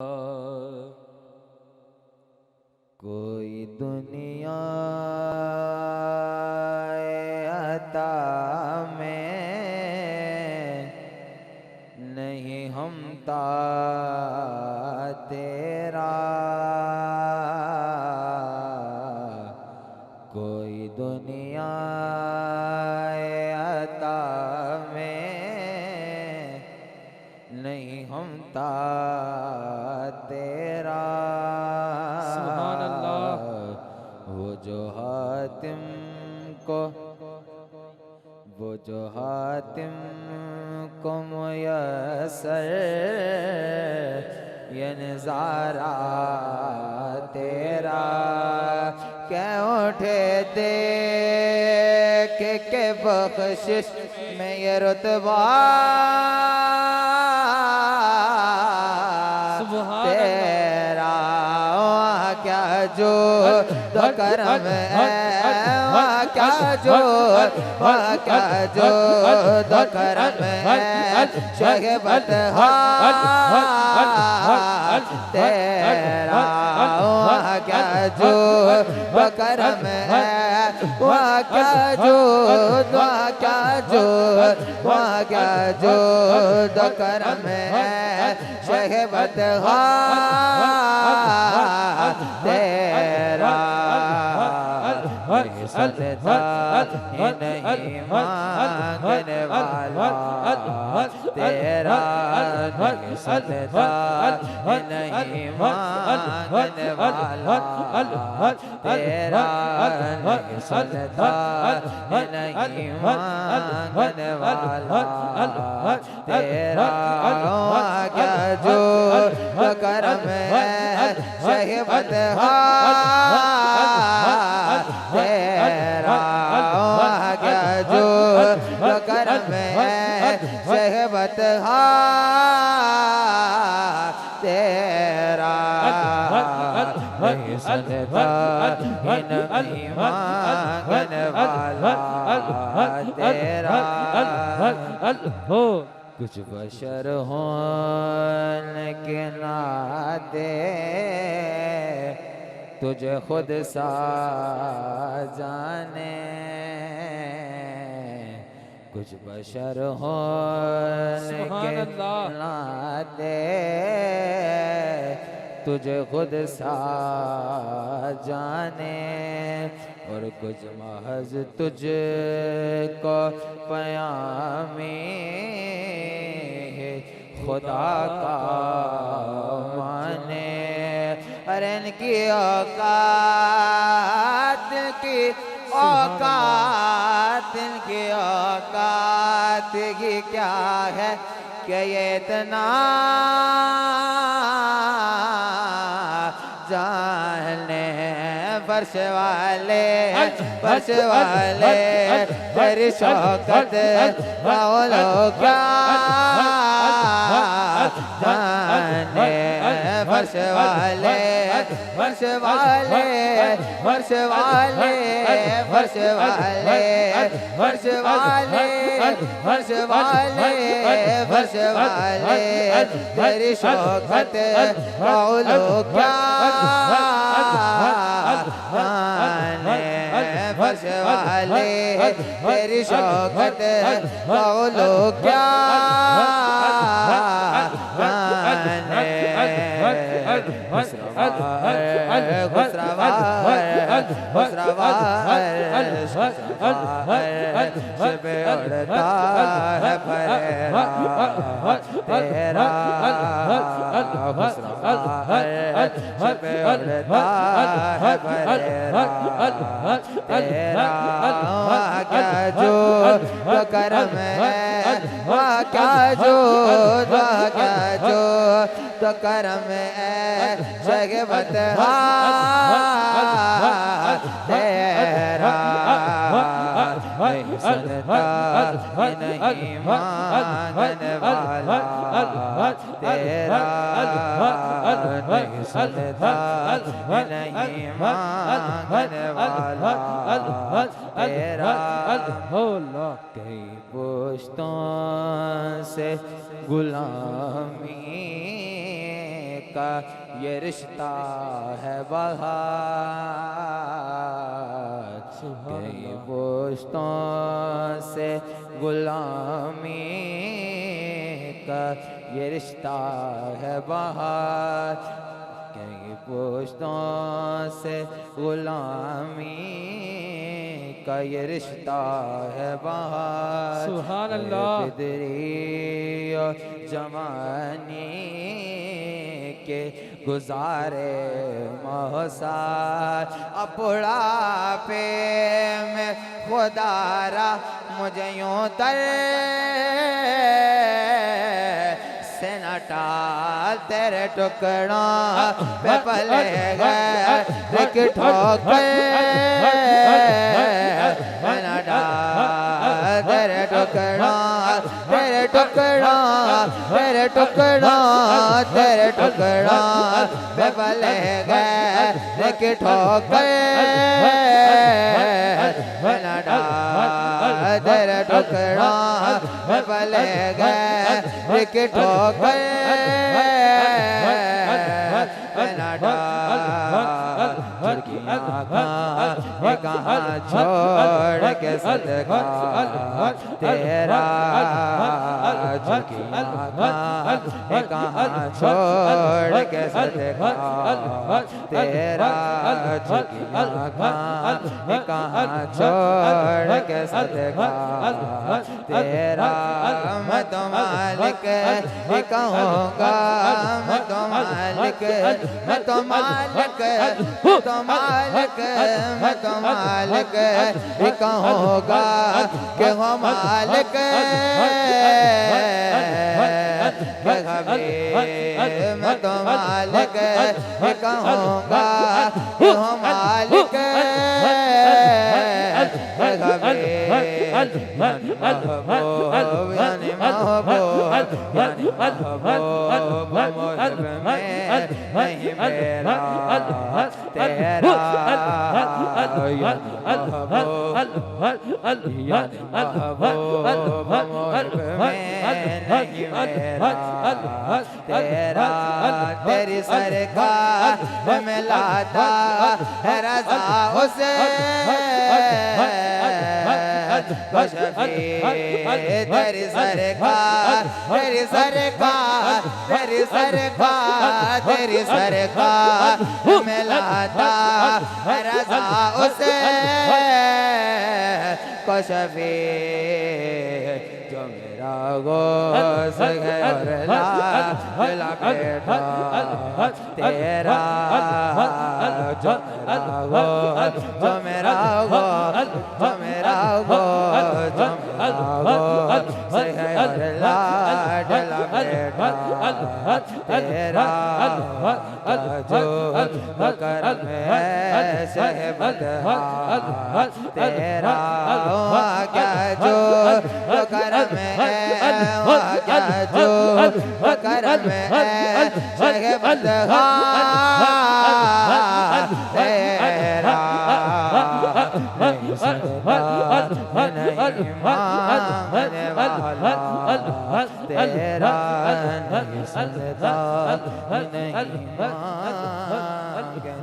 कोई दुनिया अता में नहीं हमता तेरा, कोई दुनिया अता में नहीं हमता तेरा। सुभान अल्लाह। वो जो हातिम को मुयस्सर ये नज़ारा तेरा, क्या उठे देख के बख्शिश में ये रुतबा तेरा। वहाँ क्या जो दो करम है, वहाँ क्या जो दो करम है, शहबत तेरा। वहाँ क्या जो दो करम है, वहाँ क्या जो दो करम है, शहबत तेरा। सजदा ही नहीं मांगने वाला तेरा, सजदा ही नहीं मांगने वाला तेरा, सजदा ही नहीं मांगने वाला तेरा। क्या जो करम है, शहबत तेरा। क्या जो करम है, शहबत तेरा। सजदा ही नहीं मांगने वाला तेरा। कुछ बशर होने के नाते तुझे खुद सा जाने, कुछ बशर होने के नाते तुझे खुद सा जाने, और कुछ महज तुझको पयामी खुदा का माने। अरे इनकी औकात की क्या है कि ये इतना जाने। फर्श वाले तेरी शौकत बोलो क्या जाने। फर्श वाले तेरी शौकत बोलो क्या जाने। फर्श वाले तेरी शौकत बोलो क्या जाने। क्या जो करम है, क्या जो तो करम है, शगबत तेरा। सजदा नहीं मांगने वाला तेरा, सजदा नहीं मांगने वाला तेरा। कई पुश्तों से गुलामी का ये रिश्ता है बहार। कई पुश्तों से गुलामी का ये रिश्ता है बहार। कई पुश्तों से गुलामी का ये रिश्ता है बहार। सुभान अल्लाह। बिदरी और जवानी के गुजारे मौसार। अब बुढ़ापे में खुदारा मुझे यूं दर से न टाल। तेरे टुकड़ों पे पले गए एक ठोकर न डाल। तेरे टुकड़ों तेरे टुकड़ों तेरे टुकड़ों तेरे टुकड़ों पे पले गए एक ठोकर न डाल। तेरे टुकड़ों पे पले गए एक ठोकर कहाँ छोड़ के सदका तेरा। कहाँ छोड़ के सदका तेरा। कहाँ छोड़ के सदका तेरा। मैं तो मालिक कहूँगा मैं तो मालिक मैं तो मालिक मैं तो मालिक मैं तो मालिक कहूँगा कि हो मालिक मैं तो मालिक कहूँगा कि हो मालिक यानी महबूब यानी महबूब मुझ में नहीं मेरा तेरा। यानी महबूब यानी महबूब मुझ में नहीं मेरा तेरा। तेरी सरकार में लाता है रज़ा उसे तेरी सरकार तेरी सरकार तेरी सरकार तेरी सरकार में लाता है रज़ा उसे को शफी जो मेरा गोश है और ला बेटा तेरा। जो मेरा गोश जो मेरा गोश जो मेरा गोश है और ला बेटा तेरा। जो करम है शहबद तेरा। क्या जो करम है क्या जो करम है शहबद तेरा। नहीं मांगने वाला तेरा नहीं सुनता नहीं मांगने